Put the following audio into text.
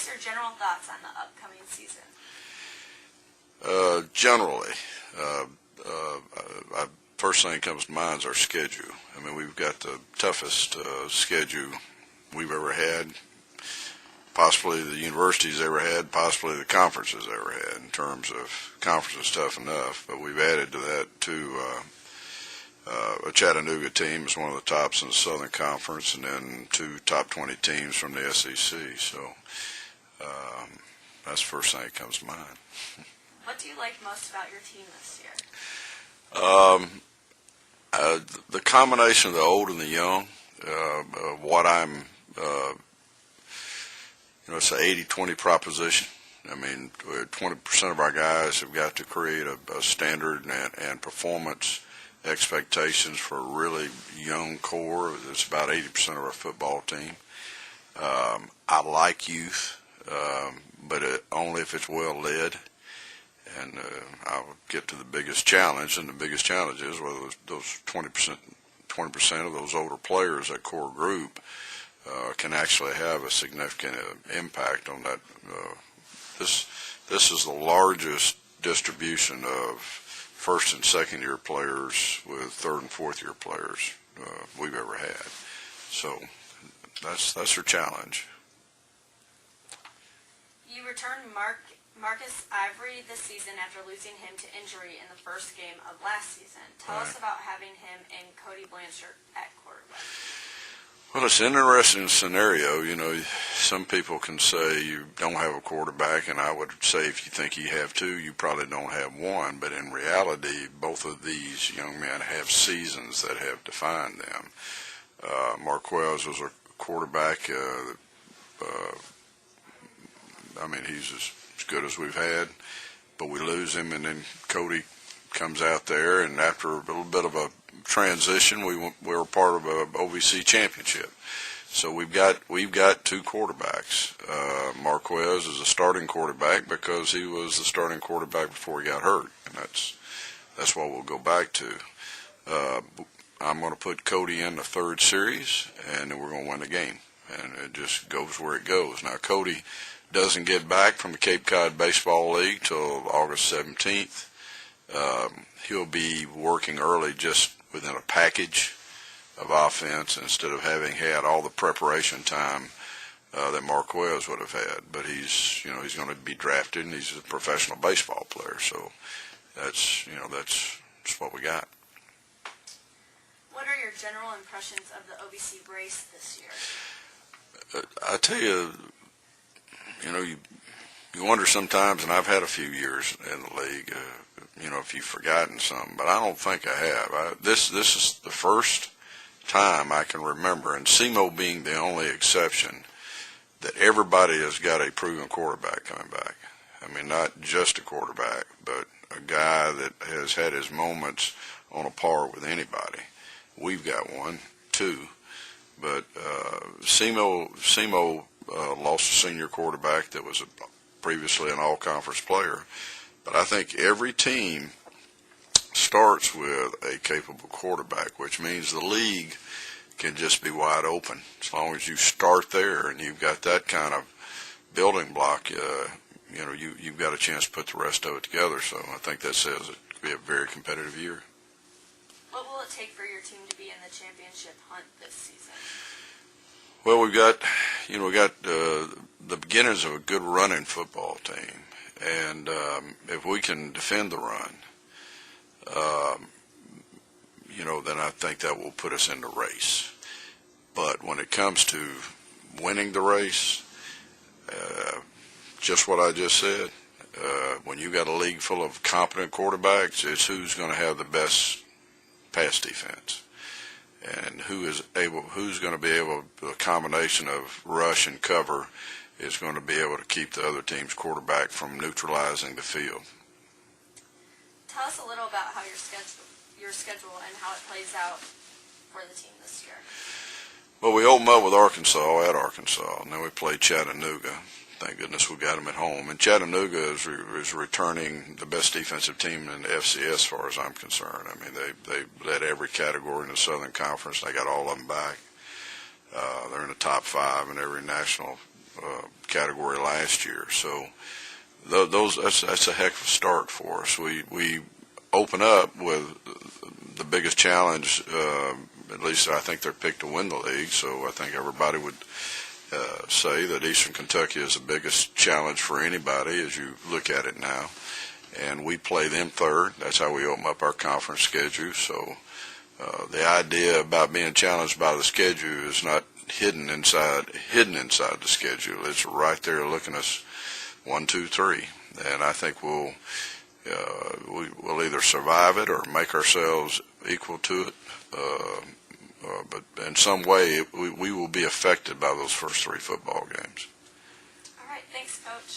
us your general thoughts on the upcoming season. Generally, first thing that comes to mind is our schedule. I mean, we've got the toughest schedule we've ever had, possibly the university's ever had, possibly the conference has ever had. In terms of conference is tough enough, but we've added to that too. A Chattanooga team is one of the tops in the Southern Conference, and then 2 top 20 teams from the SEC. So that's the first thing that comes to mind. What do you like most about your team this year? The combination of the old and the young. What I'm, it's an 80-20 proposition. I mean, 20% of our guys have got to create a standard and performance expectations for a really young core. It's about 80% of our football team. I like youth, but only if it's well led. And I'll get to the biggest challenge, and the biggest challenge is whether those 20% of those older players, that core group, can actually have a significant impact on that. This is the largest distribution of first and second year players with third and fourth year players we've ever had. So that's our challenge. You returned Marcus Ivory this season after losing him to injury in the first game of last season. Tell us about having him and Cody Blanchard at quarterback. Well, it's an interesting scenario. You know, some people can say you don't have a quarterback, and I would say if you think you have two, you probably don't have one. But in reality, both of these young men have seasons that have defined them. Marquez was a quarterback. I mean, he's as good as we've had, but we lose him, and then Cody comes out there, and after a little bit of a transition, we were part of a OVC championship. So we've got two quarterbacks. Marquez is a starting quarterback because he was the starting quarterback before he got hurt, and that's what we'll go back to. I'm going to put Cody in the third series, and then we're going to win the game, and it just goes where it goes. Now, Cody doesn't get back from the Cape Cod Baseball League till August 17th. He'll be working early just within a package of offense instead of having had all the preparation time that Marquez would have had. But he's going to be drafted, and he's a professional baseball player. So that's what we got. What are your general impressions of the OVC race this year? I tell you, you wonder sometimes, and I've had a few years in the league, if you've forgotten something, but I don't think I have. This is the first time I can remember, and SEMO being the only exception, that everybody has got a proven quarterback coming back. I mean, not just a quarterback, but a guy that has had his moments on a par with anybody. We've got one, two, but SEMO lost a senior quarterback that was previously an all-conference player. But I think every team starts with a capable quarterback, which means the league can just be wide open. As long as you start there and you've got that kind of building block, you've got a chance to put the rest of it together. So I think that says it could be a very competitive year. What will it take for your team to be in the championship hunt this season? Well, we got the beginnings of a good running football team, and if we can defend the run, then I think that will put us in the race. But when it comes to winning the race, just what I just said, when you got a league full of competent quarterbacks, it's who's going to have the best pass defense. And who's going to be able, the combination of rush and cover is going to be able to keep the other team's quarterback from neutralizing the field. Tell us a little about how your schedule and how it plays out for the team this year. Well, we opened up with Arkansas at Arkansas, and then we played Chattanooga. Thank goodness we got them at home. And Chattanooga is returning the best defensive team in the FCS as far as I'm concerned. I mean, they led every category in the Southern Conference. They got all of them back. They're in the top 5 in every national category last year. So that's a heck of a start for us. We open up with the biggest challenge. At least I think they're picked to win the league. So I think everybody would say that Eastern Kentucky is the biggest challenge for anybody as you look at it now. And we play them third. That's how we open up our conference schedule. So the idea about being challenged by the schedule is not hidden inside the schedule. It's right there looking us 1, 2, 3. And I think we'll either survive it or make ourselves equal to it. But in some way, we will be affected by those first 3 football games. All right, thanks, Coach.